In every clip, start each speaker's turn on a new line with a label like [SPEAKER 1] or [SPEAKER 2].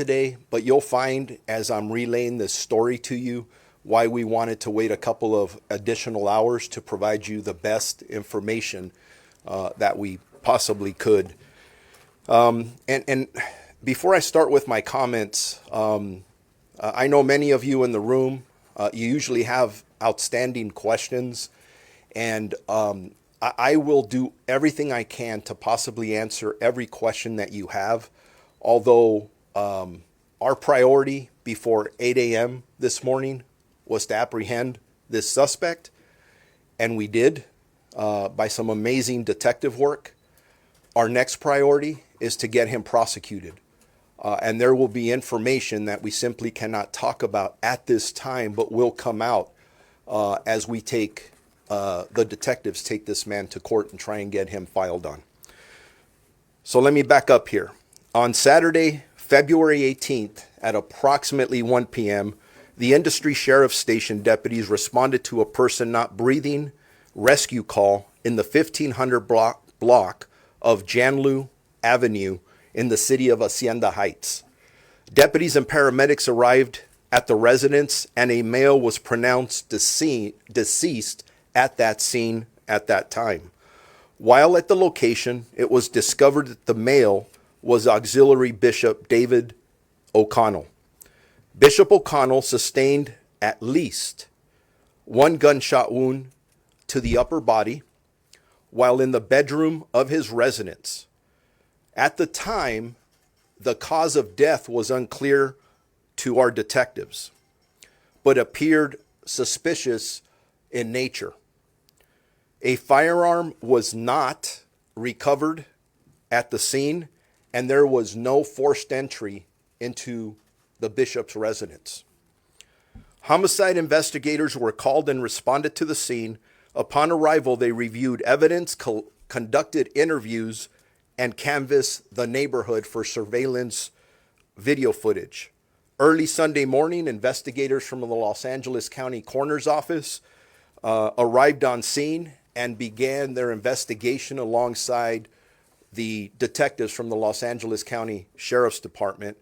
[SPEAKER 1] today, but you'll find as I'm relaying this story to you why we wanted to wait a couple of additional hours to provide you the best information that we possibly could. And before I start with my comments, I know many of you in the room, you usually have outstanding questions, and I will do everything I can to possibly answer every question that you have, although our priority before 8 a.m. this morning was to apprehend this suspect, and we did by some amazing detective work. Our next priority is to get him prosecuted. And there will be information that we simply cannot talk about at this time, but will come out as we take, the detectives take this man to court and try and get him filed on. So let me back up here. On Saturday, February 18th at approximately 1 p.m., the industry sheriff's station deputies responded to a person not breathing rescue call in the 1500 block of Janlu Avenue in the city of Hacienda Heights. Deputies and paramedics arrived at the residence, and a male was pronounced deceased at that scene at that time. While at the location, it was discovered that the male was Auxiliary Bishop David O'Connell. Bishop O'Connell sustained at least one gunshot wound to the upper body while in the bedroom of his residence. At the time, the cause of death was unclear to our detectives, but appeared suspicious in nature. A firearm was not recovered at the scene, and there was no forced entry into the bishop's residence. Homicide investigators were called and responded to the scene. Upon arrival, they reviewed evidence, conducted interviews, and canvassed the neighborhood for surveillance video footage. Early Sunday morning, investigators from the Los Angeles County Coroner's Office arrived on scene and began their investigation alongside the detectives from the Los Angeles County Sheriff's Department,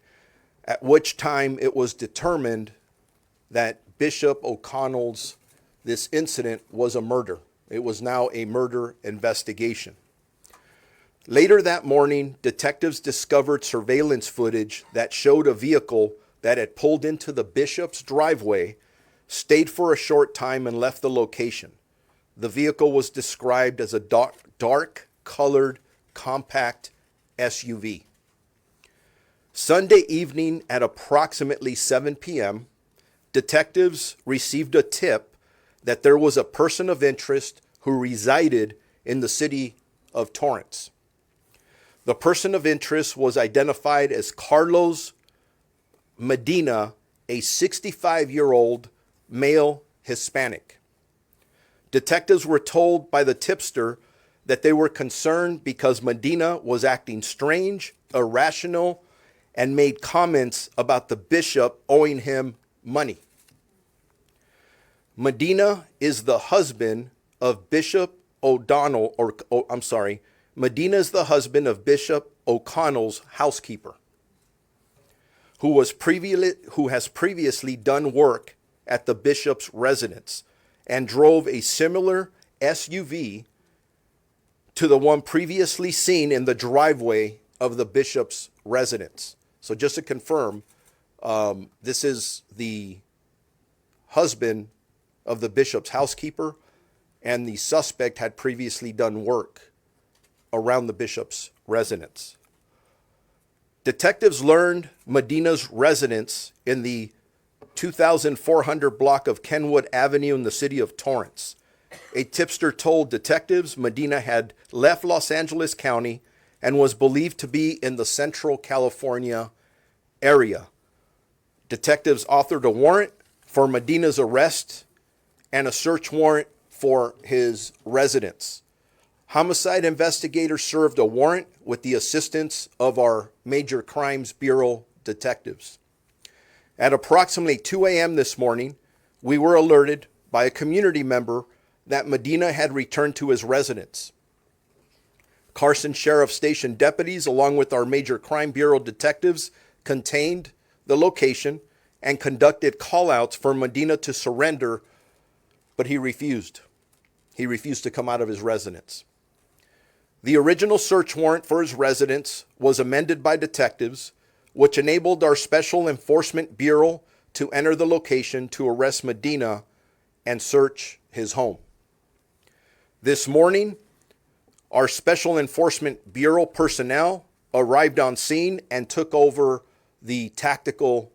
[SPEAKER 1] at which time it was determined that Bishop O'Connell's this incident was a murder. It was now a murder investigation. Later that morning, detectives discovered surveillance footage that showed a vehicle that had pulled into the bishop's driveway, stayed for a short time, and left the location. The vehicle was described as a dark-colored, compact SUV. Sunday evening at approximately 7 p.m., detectives received a tip that there was a person of interest who resided in the city of Torrance. The person of interest was identified as Carlos Medina, a 65-year-old male Hispanic. Detectives were told by the tipster that they were concerned because Medina was acting strange, irrational, and made comments about the bishop owing him money. Medina is the husband of Bishop Medina is the husband of Bishop O'Connell's housekeeper, who has previously done work at the bishop's residence and drove a similar SUV to the one previously seen in the driveway of the bishop's residence. So just to confirm, this is the husband of the bishop's housekeeper, and the suspect had previously done work around the bishop's residence. Detectives learned Medina's residence in the 2400 block of Kenwood Avenue in the city of Torrance. A tipster told detectives Medina had left Los Angeles County and was believed to be in the Central California area. Detectives authored a warrant for Medina's arrest and a search warrant for his residence. Homicide investigators served a warrant with the assistance of our Major Crimes Bureau detectives. At approximately 2 a.m. this morning, we were alerted by a community member that Medina had returned to his residence. Carson Sheriff Station deputies, along with our Major Crime Bureau detectives, contained the location and conducted call-outs for Medina to surrender, but he refused. He refused to come out of his residence. The original search warrant for his residence was amended by detectives, which enabled our Special Enforcement Bureau to enter the location to arrest Medina and search his home. This morning, our Special Enforcement Bureau personnel arrived on scene and took over the tactical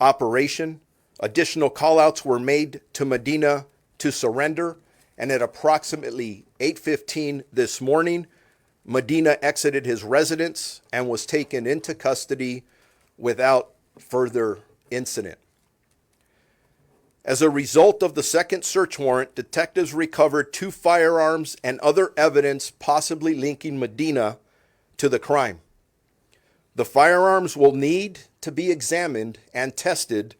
[SPEAKER 1] operation. Additional callouts were made to Medina to surrender, and at approximately 8:15 this morning, Medina exited his residence and was taken into custody without further incident. As a result of the second search warrant, detectives recovered 2 firearms and other evidence possibly linking Medina to the crime. The firearms will need to be examined and tested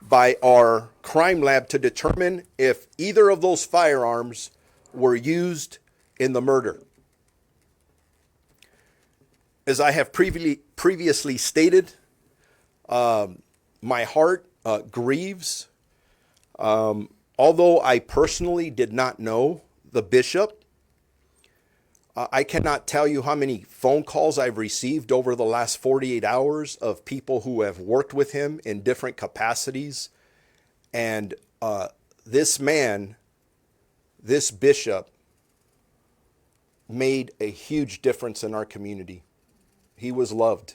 [SPEAKER 1] by our crime lab to determine if either of those firearms were used in the murder. As I have previously stated, my heart grieves. Although I personally did not know the bishop, I cannot tell you how many phone calls I've received over the last 48 hours of people who have worked with him in different capacities. And this man, this bishop, made a huge difference in our community. He was loved.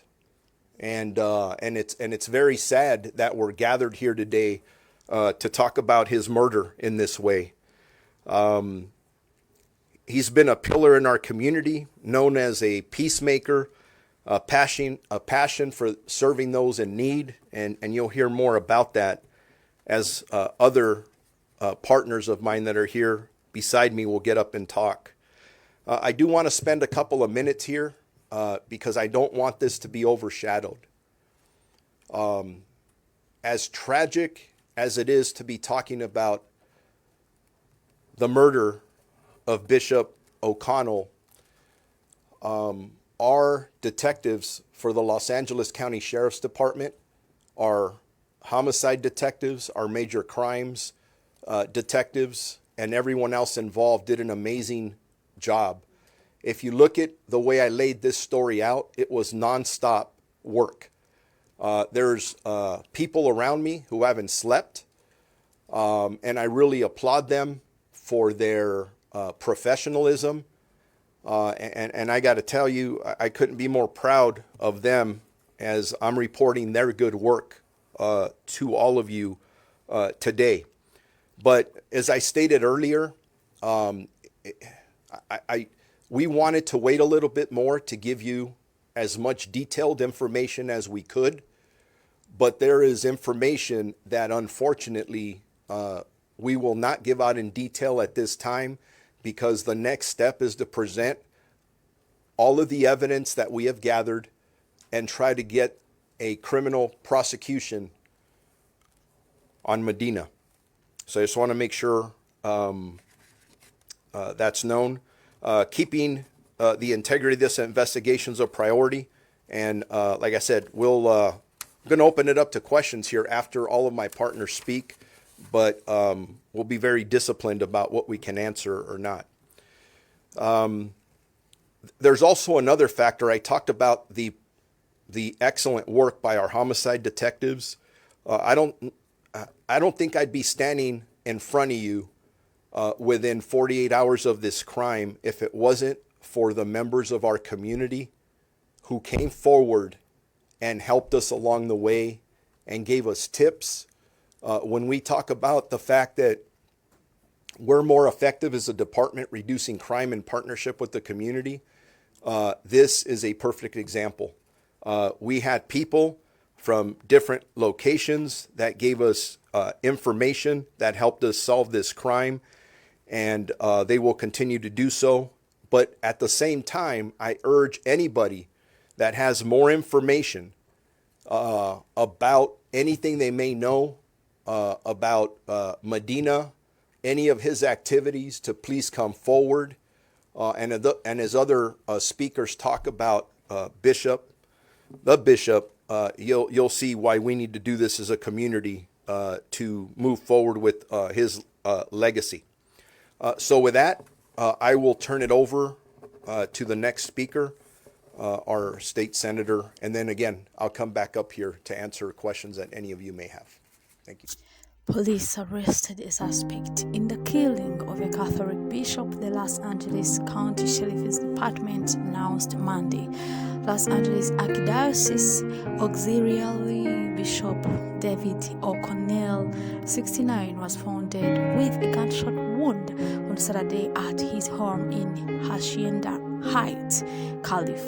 [SPEAKER 1] And it's very sad that we're gathered here today to talk about his murder in this way. He's been a pillar in our community, known as a peacemaker, a passion for serving those in need, and you'll hear more about that as other partners of mine that are here beside me will get up and talk. I do want to spend a couple of minutes here because I don't want this to be overshadowed. As tragic as it is to be talking about the murder of Bishop O'Connell, our detectives for the Los Angeles County Sheriff's Department, our homicide detectives, our major crimes detectives, and everyone else involved did an amazing job. If you look at the way I laid this story out, it was nonstop work. There's people around me who haven't slept, and I really applaud them for their professionalism. And I got to tell you, I couldn't be more proud of them as I'm reporting their good work to all of you today. But as I stated earlier, we wanted to wait a little bit more to give you as much detailed information as we could. But there is information that unfortunately we will not give out in detail at this time, because the next step is to present all of the evidence that we have gathered and try to get a criminal prosecution on Medina. So I just want to make sure that's known. Keeping the integrity of this investigation is a priority. And like I said, I'm going to open it up to questions here after all of my partners speak, but we'll be very disciplined about what we can answer or not. There's also another factor. I talked about the excellent work by our homicide detectives. I don't think I'd be standing in front of you within 48 hours of this crime if it wasn't for the members of our community who came forward and helped us along the way and gave us tips. When we talk about the fact that we're more effective as a department reducing crime in partnership with the community, this is a perfect example. We had people from different locations that gave us information that helped us solve this crime, and they will continue to do so. But at the same time, I urge anybody that has more information about anything they may know about Medina, any of his activities, to please come forward. And as other speakers talk about the bishop, you'll see why we need to do this as a community to move forward with his legacy. So with that, I will turn it over to the next speaker, our state senator, and then again, I'll come back up here to answer questions that any of you may have. Thank you.
[SPEAKER 2] Police arrested a suspect in the killing of a Catholic bishop, the Los Angeles County Sheriff's Department announced Monday. Los Angeles Archdiocese Auxiliary Bishop David O'Connell, 69, was found dead with a gunshot wound on Saturday at his home in Hacienda Heights, Calif.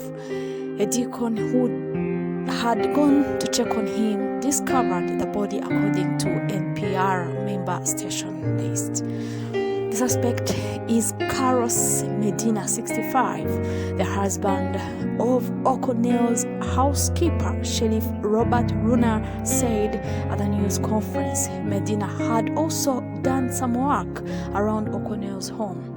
[SPEAKER 2] A deacon who had gone to check on him discovered the body, according to NPR member station list. The suspect is Carlos Medina, 65, the husband of O'Connell's housekeeper, Sheriff Robert Runner said at the news conference. Medina had also done some work around O'Connell's home.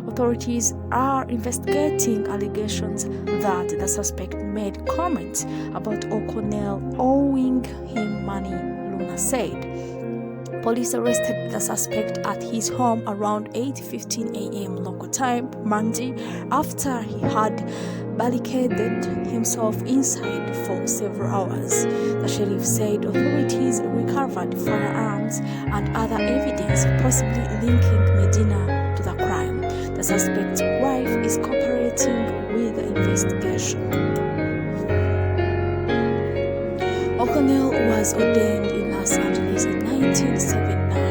[SPEAKER 2] Authorities are investigating allegations that the suspect made comments about O'Connell owing him money, Luna said. Police arrested the suspect at his home around 8:15 a.m. local time Monday after he had barricaded himself inside for several hours. The sheriff said authorities recovered firearms and other evidence possibly linking Medina to the crime. The suspect's wife is cooperating with the investigation. O'Connell was ordained in Los Angeles in 1979